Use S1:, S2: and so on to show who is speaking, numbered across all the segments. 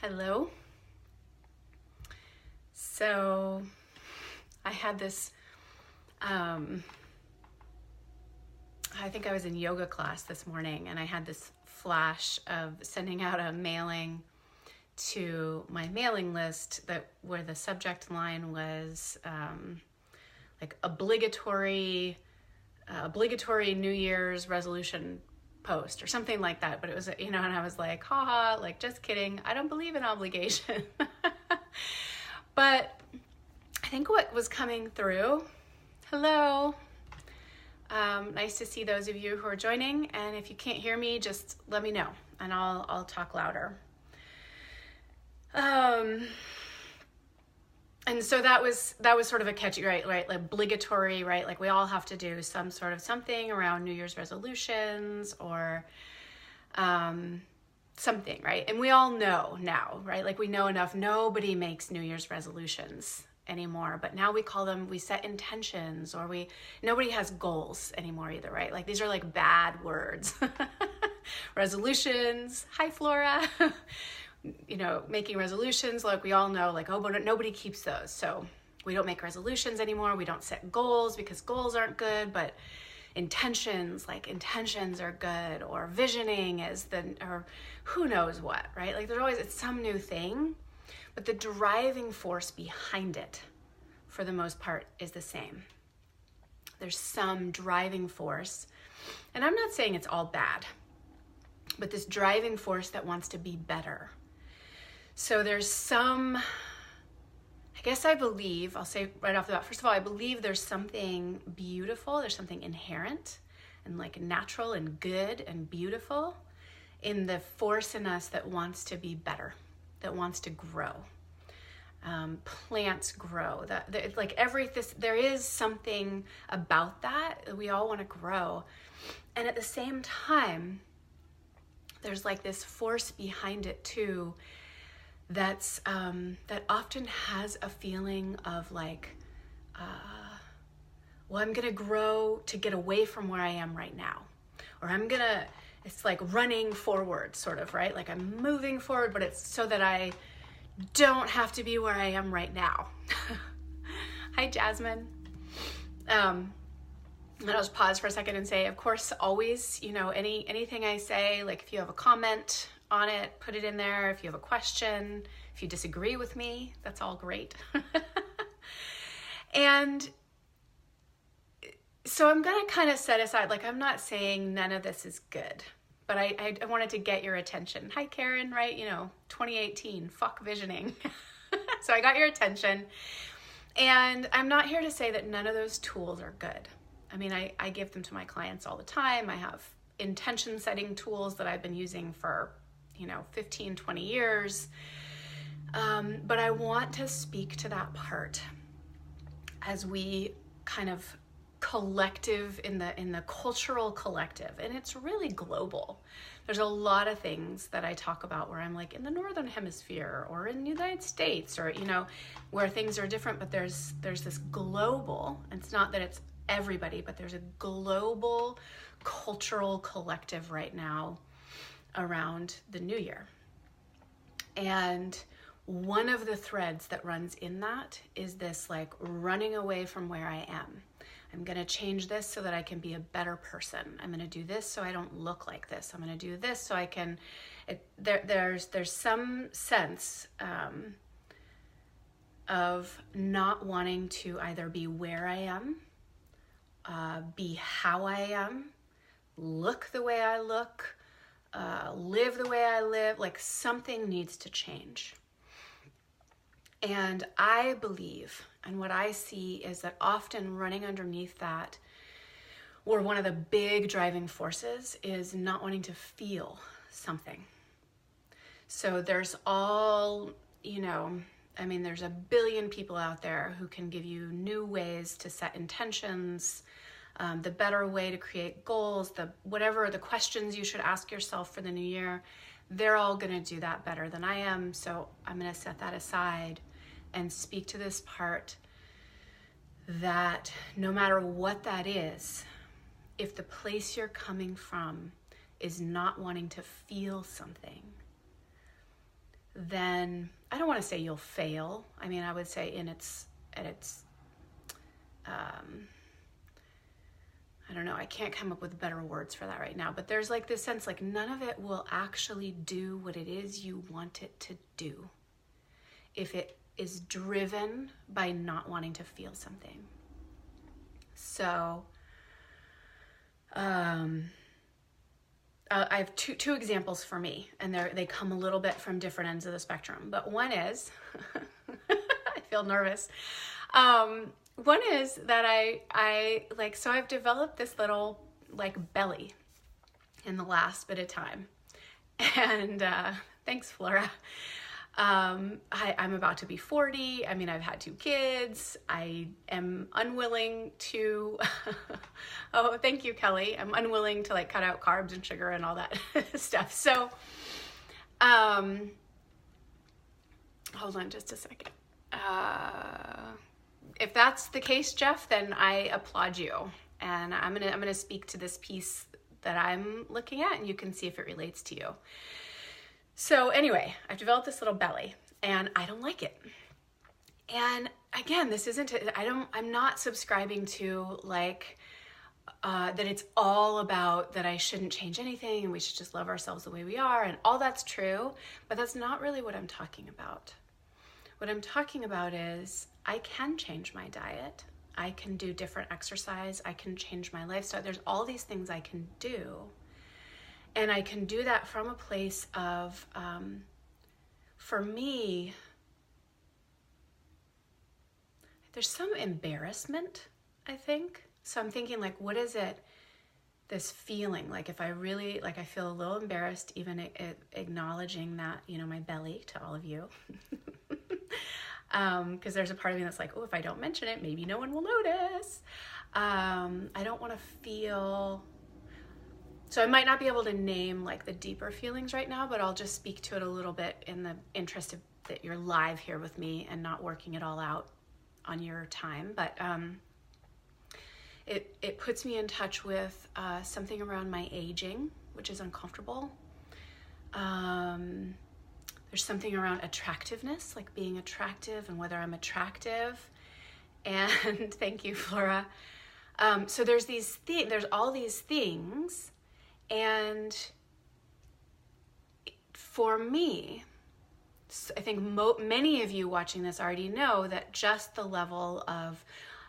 S1: Hello. So I had this, I think I was in yoga class this morning, and I had this flash of sending out a mailing to my mailing list where the subject line was like obligatory New Year's resolution post or something like that. But it was, and I was like, haha, like, just kidding. I don't believe in obligation. But I think what was coming through, hello, nice to see those of you who are joining. And if you can't hear me, just let me know and I'll talk louder. And so that was sort of a catchy, right? Like obligatory, right? Like we all have to do some sort of something around New Year's resolutions or something, right? And we all know now, right? Like we know enough. Nobody makes New Year's resolutions anymore, but now we set intentions, or nobody has goals anymore either, right? Like these are like bad words. Resolutions. Hi, Flora. Making resolutions, like we all know, like, oh, but nobody keeps those. So we don't make resolutions anymore. We don't set goals because goals aren't good, but intentions are good, or visioning or who knows what, right? Like it's some new thing, but the driving force behind it, for the most part, is the same. There's some driving force, and I'm not saying it's all bad, but this driving force that wants to be better. So there's I'll say right off the bat, first of all, I believe there's something beautiful, there's something inherent and like natural and good and beautiful in the force in us that wants to be better, that wants to grow. Plants grow, there is something about that we all want to grow. And at the same time, there's like this force behind it too, that often has a feeling of like, I'm gonna grow to get away from where I am right now, or it's like running forward, sort of, right? Like I'm moving forward, but it's so that I don't have to be where I am right now. Hi, Jasmine. And I'll just pause for a second and say, of course, always, anything I say, like if you have a comment on it, put it in there. If you have a question, if you disagree with me, that's all great. And so I'm going to kind of set aside, like, I'm not saying none of this is good, but I wanted to get your attention. Hi, Karen, right? 2018, fuck visioning. So I got your attention, and I'm not here to say that none of those tools are good. I mean, I give them to my clients all the time. I have intention setting tools that I've been using for 15, 20 years. But I want to speak to that part as we kind of collective in the cultural collective, and it's really global. There's a lot of things that I talk about where I'm like in the Northern Hemisphere or in the United States, or, where things are different, but there's this global, and it's not that it's everybody, but there's a global cultural collective right now around the new year. And one of the threads that runs in that is this like running away from where I am. I'm going to change this so that I can be a better person. I'm going to do this so I don't look like this. I'm going to do this so I can, there's some sense of not wanting to either be where I am, be how I am, look the way I look, live the way I live. Like something needs to change. And I believe, and what I see is that often running underneath that, or one of the big driving forces, is not wanting to feel something. So there's there's a billion people out there who can give you new ways to set intentions, the better way to create goals, whatever the questions you should ask yourself for the new year. They're all going to do that better than I am. So I'm going to set that aside and speak to this part that no matter what that is, if the place you're coming from is not wanting to feel something, then I don't want to say you'll fail. I mean, I would say I don't know, I can't come up with better words for that right now, but there's like this sense like none of it will actually do what it is you want it to do if it is driven by not wanting to feel something. So I have two examples for me, and they come a little bit from different ends of the spectrum, but one is I feel nervous. One is that so I've developed this little like belly in the last bit of time. And thanks, Flora. I'm about to be 40. I mean, I've had 2 kids. I am unwilling to, oh, thank you, Kelly. I'm unwilling to like cut out carbs and sugar and all that stuff. So, hold on just a second. If that's the case, Jeff, then I applaud you. And I'm gonna speak to this piece that I'm looking at, and you can see if it relates to you. So anyway, I've developed this little belly, and I don't like it. And again, I'm not subscribing to like that it's all about that I shouldn't change anything and we should just love ourselves the way we are, and all that's true, but that's not really what I'm talking about. What I'm talking about is I can change my diet. I can do different exercise. I can change my lifestyle. There's all these things I can do. And I can do that from a place of, for me, there's some embarrassment, I think. So I'm thinking like, what is it, this feeling? Like if I really, like I feel a little embarrassed even acknowledging that, you know, my belly to all of you. Because there's a part of me that's like, oh, if I don't mention it, maybe no one will notice. I don't want to feel, so I might not be able to name like the deeper feelings right now, but I'll just speak to it a little bit in the interest of that you're live here with me and not working it all out on your time. But it puts me in touch with something around my aging, which is uncomfortable. There's something around attractiveness, like being attractive and whether I'm attractive. And thank you, Flora. So there's all these things. And for me, I think many of you watching this already know that just the level of,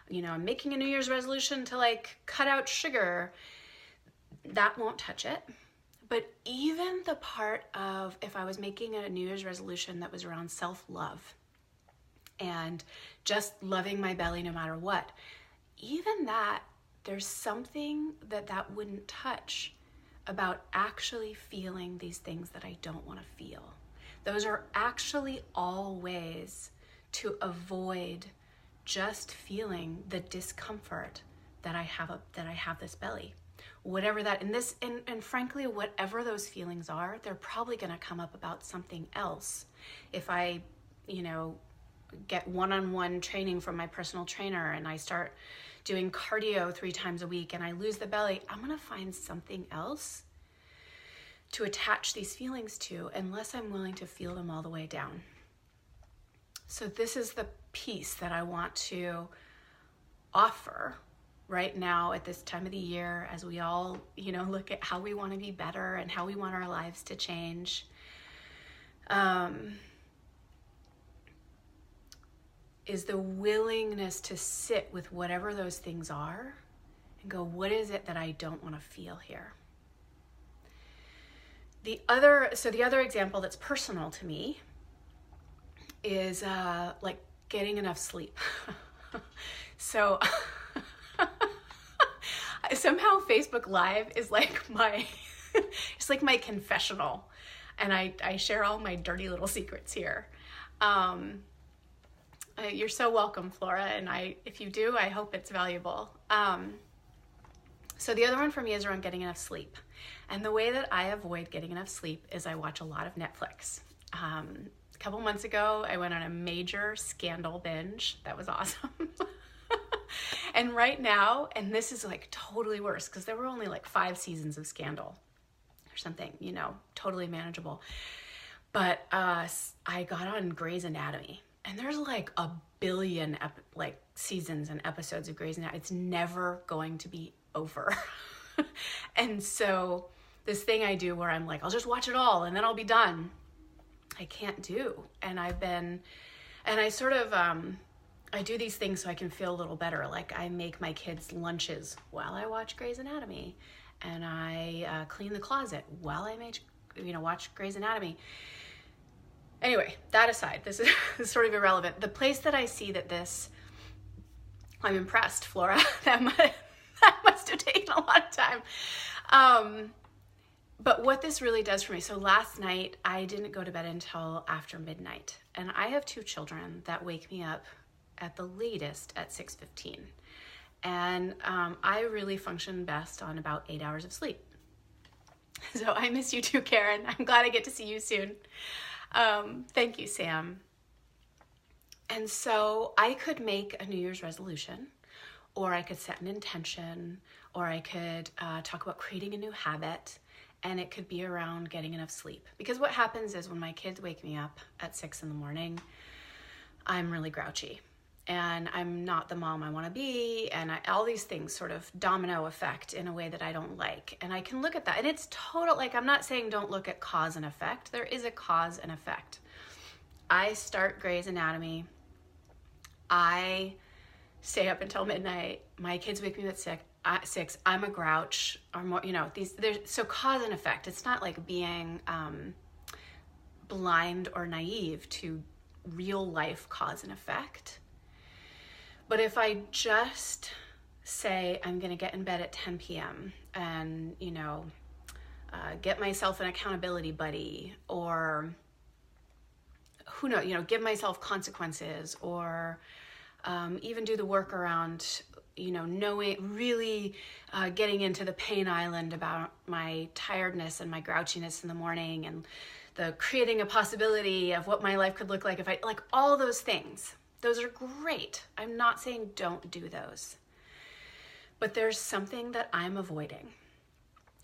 S1: you know, I'm making a New Year's resolution to like cut out sugar, that won't touch it. But even the part of if I was making a New Year's resolution that was around self-love and just loving my belly no matter what, even that, there's something that wouldn't touch about actually feeling these things that I don't want to feel. Those are actually all ways to avoid just feeling the discomfort that I have this belly. Whatever that, and frankly, whatever those feelings are, they're probably going to come up about something else. If I, you know, get one-on-one training from my personal trainer and I start doing cardio 3 times a week and I lose the belly, I'm going to find something else to attach these feelings to unless I'm willing to feel them all the way down. So this is the piece that I want to offer right now at this time of the year, as we all, you know, look at how we want to be better and how we want our lives to change. Is the willingness to sit with whatever those things are and go, what is it that I don't want to feel here? The other example that's personal to me is like getting enough sleep. So somehow Facebook Live is like it's like my confessional, and I share all my dirty little secrets here. You're so welcome, Flora, and if you do, I hope it's valuable. So the other one for me is around getting enough sleep. And the way that I avoid getting enough sleep is I watch a lot of Netflix. A couple months ago, I went on a major Scandal binge. That was awesome. And right now, and this is like totally worse because there were only like 5 seasons of Scandal or something, you know, totally manageable. But I got on Grey's Anatomy, and there's like a billion seasons and episodes of Grey's Anatomy. It's never going to be over. And so this thing I do where I'm like, I'll just watch it all and then I'll be done, I can't do. And I sort of, I do these things so I can feel a little better. Like I make my kids lunches while I watch Grey's Anatomy, and I clean the closet while I watch Grey's Anatomy. Anyway, that aside, this is sort of irrelevant. The place that I see that I'm impressed, Flora. That must have taken a lot of time. But what this really does for me, so last night I didn't go to bed until after midnight, and I have 2 children that wake me up at the latest at 6:15. And I really function best on about 8 hours of sleep. So I miss you too, Karen. I'm glad I get to see you soon. Thank you, Sam. And so I could make a New Year's resolution, or I could set an intention, or I could talk about creating a new habit, and it could be around getting enough sleep. Because what happens is when my kids wake me up at 6 a.m, I'm really grouchy, and I'm not the mom I want to be, and all these things sort of domino effect in a way that I don't like. And I can look at that, and it's total, like, I'm not saying don't look at cause and effect. There is a cause and effect. I start Grey's Anatomy. I stay up until midnight. My kids wake me up at 6. I'm a grouch, or more, so cause and effect. It's not like being blind or naive to real life cause and effect. But if I just say I'm going to get in bed at 10 p.m. and, get myself an accountability buddy, or who knows, give myself consequences, or even do the work around, knowing, really getting into the pain island about my tiredness and my grouchiness in the morning, and the creating a possibility of what my life could look like if I, like, all those things. Those are great. I'm not saying don't do those. But there's something that I'm avoiding.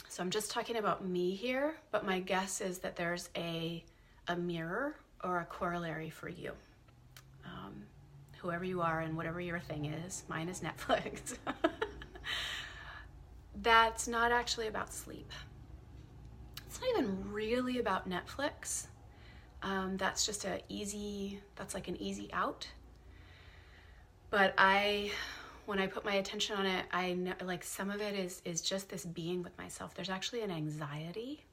S1: So I'm just talking about me here, but my guess is that there's a mirror or a corollary for you. Whoever you are and whatever your thing is, mine is Netflix. That's not actually about sleep. It's not even really about Netflix. That's just that's like an easy out. But when I put my attention on it, I know, like, some of it is just this being with myself. There's actually an anxiety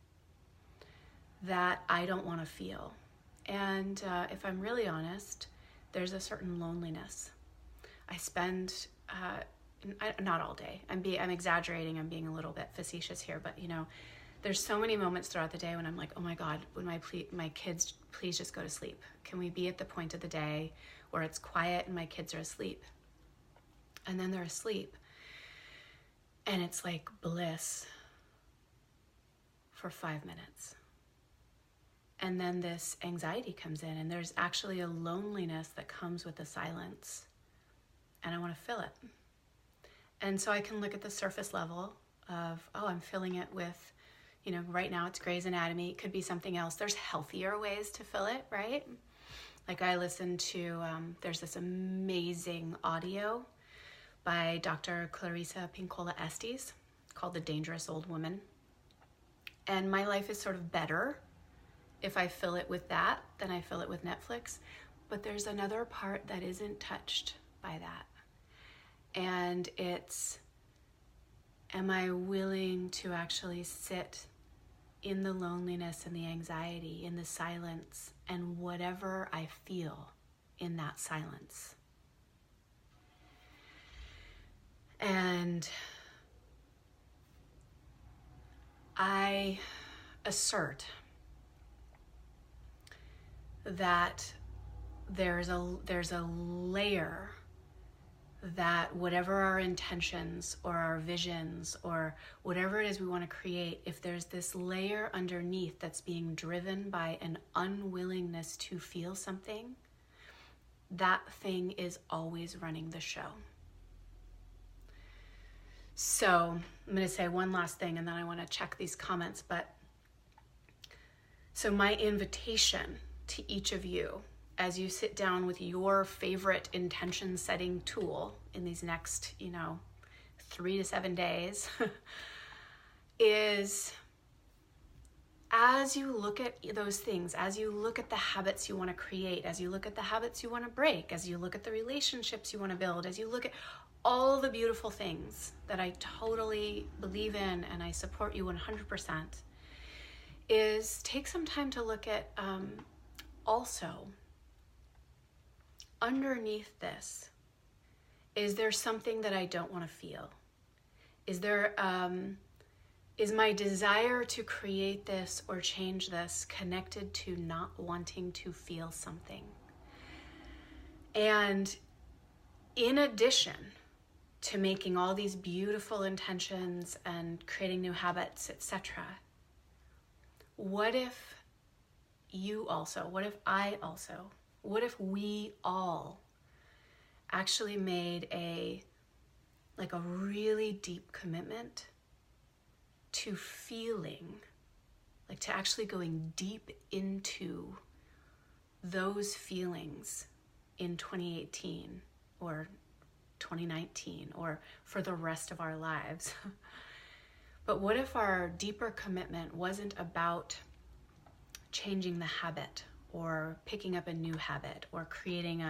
S1: that I don't want to feel. And if I'm really honest, there's a certain loneliness. I spend, not all day. I'm exaggerating. I'm being a little bit facetious here, but there's so many moments throughout the day when I'm like, oh my God, would my kids please just go to sleep? Can we be at the point of the day where it's quiet and my kids are asleep? And then they're asleep, and it's like bliss for 5 minutes. And then this anxiety comes in, and there's actually a loneliness that comes with the silence, and I want to fill it. And so I can look at the surface level of, I'm filling it with, right now it's Grey's Anatomy. It could be something else. There's healthier ways to fill it, right? Like I listened to, there's this amazing audio by Dr. Clarissa Pinkola Estes called The Dangerous Old Woman. And my life is sort of better if I fill it with that than I fill it with Netflix. But there's another part that isn't touched by that. And it's, am I willing to actually sit in the loneliness and the anxiety, in the silence, and whatever I feel in that silence? And I assert that there's a layer that whatever our intentions or our visions or whatever it is we want to create, if there's this layer underneath that's being driven by an unwillingness to feel something, that thing is always running the show. So I'm going to say one last thing, and then I want to check these comments, but So my invitation to each of you as you sit down with your favorite intention setting tool in these next, 3 to 7 days is, as you look at those things, as you look at the habits you want to create, as you look at the habits you want to break, as you look at the relationships you want to build, as you look at all the beautiful things that I totally believe in and I support you 100%, is take some time to look at also underneath this, is there something that I don't want to feel? Is my desire to create this or change this connected to not wanting to feel something? And in addition to making all these beautiful intentions and creating new habits, etc., what if you also, what if I also, what if we all actually made a really deep commitment to feeling, to actually going deep into those feelings in 2018 or 2019 or for the rest of our lives? But what if our deeper commitment wasn't about changing the habit or picking up a new habit or creating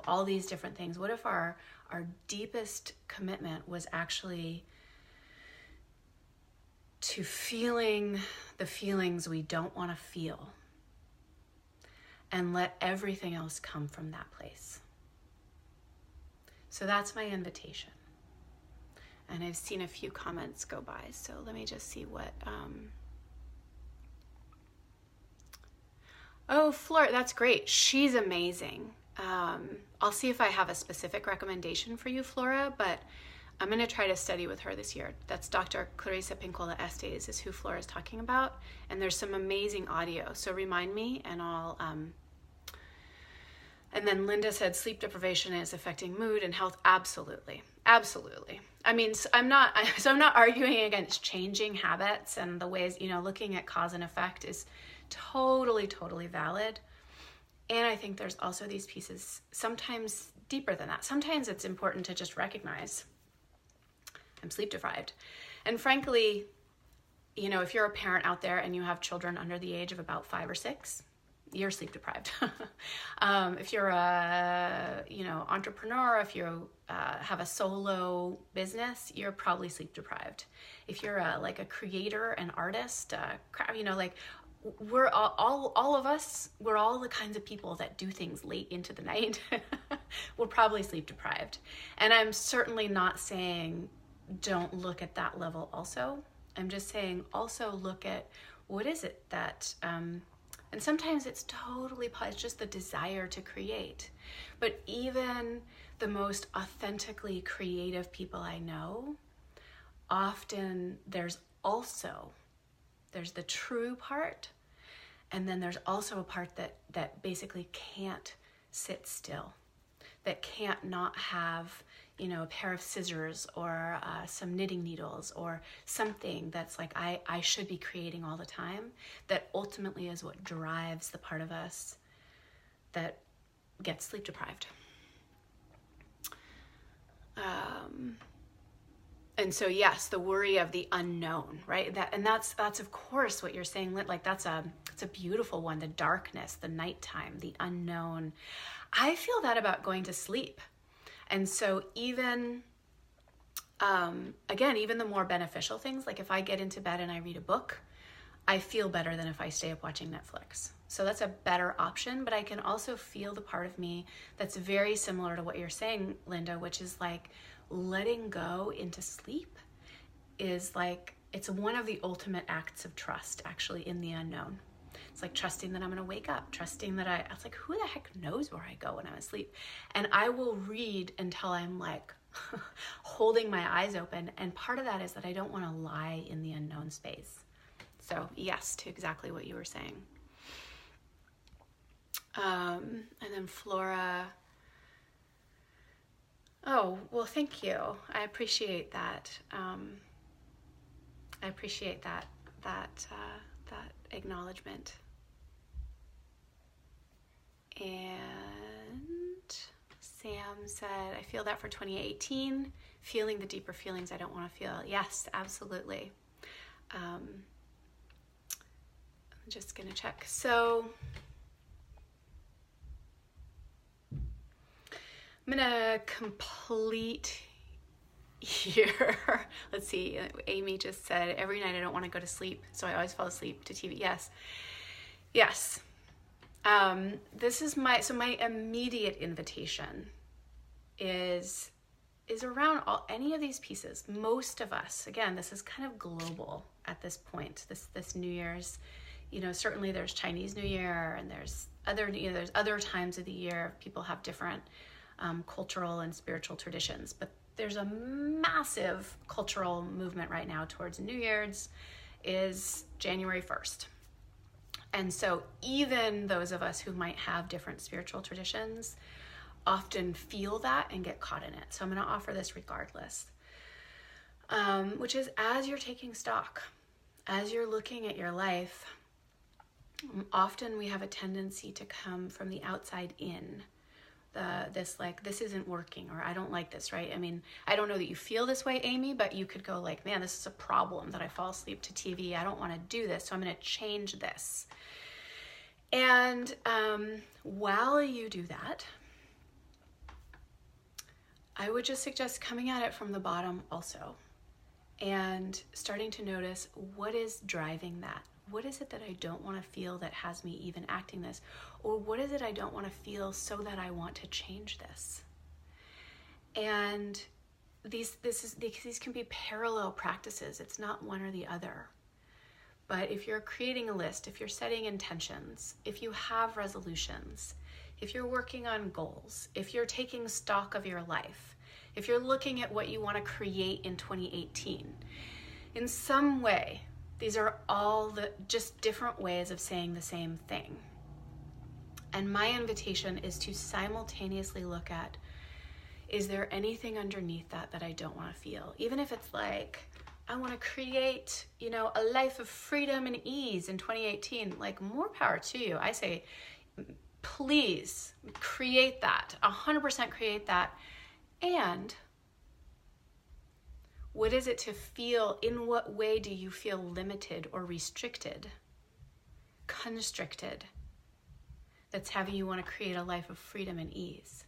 S1: all these different things? What if our deepest commitment was actually to feeling the feelings we don't want to feel and let everything else come from that place? So that's my invitation. And I've seen a few comments go by, so let me just see what... Oh, Flora, that's great. She's amazing. I'll see if I have a specific recommendation for you, Flora, but I'm going to try to study with her this year. That's Dr. Clarissa Pinkola Estes is who Flora is talking about, and there's some amazing audio, so remind me and I'll... And then Linda said sleep deprivation is affecting mood and health. Absolutely. Absolutely. I mean, I'm not arguing against changing habits and the ways, looking at cause and effect is totally, totally valid. And I think there's also these pieces sometimes deeper than that. Sometimes it's important to just recognize I'm sleep deprived. And frankly, if you're a parent out there and you have children under the age of about 5 or 6, you're sleep deprived. If you're a, entrepreneur, if you have a solo business, you're probably sleep deprived. If you're a creator, an artist, we're all of us, we're all the kinds of people that do things late into the night. We're probably sleep deprived. And I'm certainly not saying don't look at that level also. I'm just saying also look at what is it that... And sometimes it's just the desire to create. But even the most authentically creative people I know, often there's the true part, and then there's also a part that basically can't sit still, that can't not have, a pair of scissors or some knitting needles or something that's like, I should be creating all the time. That ultimately is what drives the part of us that gets sleep deprived. And so, yes, the worry of the unknown, right? That's of course what you're saying. It's a beautiful one. The darkness, the nighttime, the unknown. I feel that about going to sleep. And so even the more beneficial things, like if I get into bed and I read a book, I feel better than if I stay up watching Netflix. So that's a better option, but I can also feel the part of me that's very similar to what you're saying, Linda, which is like letting go into sleep is it's one of the ultimate acts of trust, actually, in the unknown. It's like trusting that I'm going to wake up, trusting that I was like, who the heck knows where I go when I'm asleep? And I will read until I'm holding my eyes open. And part of that is that I don't want to lie in the unknown space. So yes, to exactly what you were saying. And then Flora. Oh, well, thank you. I appreciate that. I appreciate that acknowledgement. And Sam said, I feel that for 2018, feeling the deeper feelings I don't want to feel. Yes, absolutely. I'm just going to check. So I'm going to complete here. Let's see. Amy just said, every night I don't want to go to sleep, so I always fall asleep to TV. Yes. Yes. This is my immediate invitation is around any of these pieces. Most of us, again, this is kind of global at this point, this New Year's, certainly there's Chinese New Year and there's other times of the year. People have different cultural and spiritual traditions, but there's a massive cultural movement right now towards New Year's is January 1st. And so even those of us who might have different spiritual traditions often feel that and get caught in it. So I'm going to offer this regardless, which is as you're taking stock, as you're looking at your life, often we have a tendency to come from the outside in. This isn't working, or I don't like this, right? I mean, I don't know that you feel this way, Amy, but you could go like, man, this is a problem that I fall asleep to TV. I don't want to do this, so I'm going to change this. And while you do that, I would just suggest coming at it from the bottom also and starting to notice what is driving that. What is it that I don't want to feel that has me even acting this? Or what is it I don't want to feel so that I want to change this? And these can be parallel practices. It's not one or the other. But if you're creating a list, if you're setting intentions, if you have resolutions, if you're working on goals, if you're taking stock of your life, if you're looking at what you want to create in 2018, in some way, these are all just different ways of saying the same thing. And my invitation is to simultaneously look at, is there anything underneath that I don't want to feel? Even if it's like, I want to create, a life of freedom and ease in 2018, like more power to you. I say, please create that, 100% create that. And what is it to feel? In what way do you feel limited or restricted, constricted, that's having you want to create a life of freedom and ease?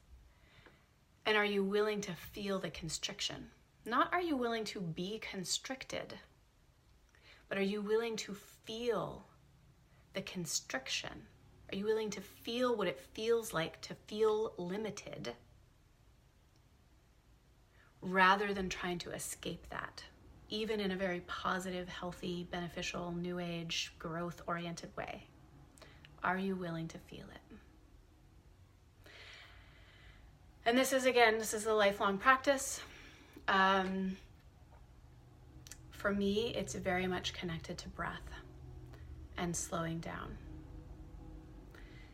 S1: And are you willing to feel the constriction? Not are you willing to be constricted, but are you willing to feel the constriction? Are you willing to feel what it feels like to feel limited, rather than trying to escape that, even in a very positive, healthy, beneficial, new age, growth-oriented way? Are you willing to feel it? And this is a lifelong practice. For me, it's very much connected to breath and slowing down.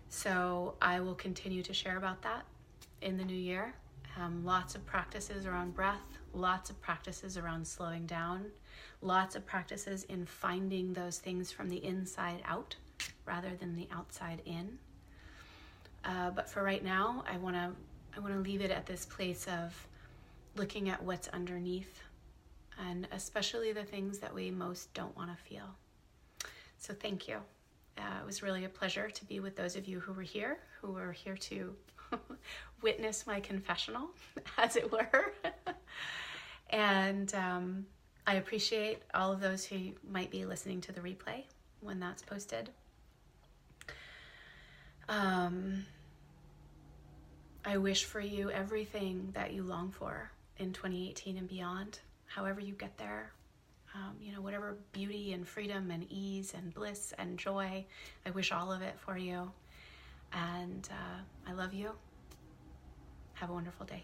S1: So I will continue to share about that in the new year. Lots of practices around breath, lots of practices around slowing down, lots of practices in finding those things from the inside out rather than the outside in. But for right now, I want to leave it at this place of looking at what's underneath, and especially the things that we most don't want to feel. So thank you. It was really a pleasure to be with those of you who were here to witness my confessional, as it were. And I appreciate all of those who might be listening to the replay when that's posted. I wish for you everything that you long for in 2018 and beyond, however you get there. Whatever beauty and freedom and ease and bliss and joy, I wish all of it for you. And I love you. Have a wonderful day.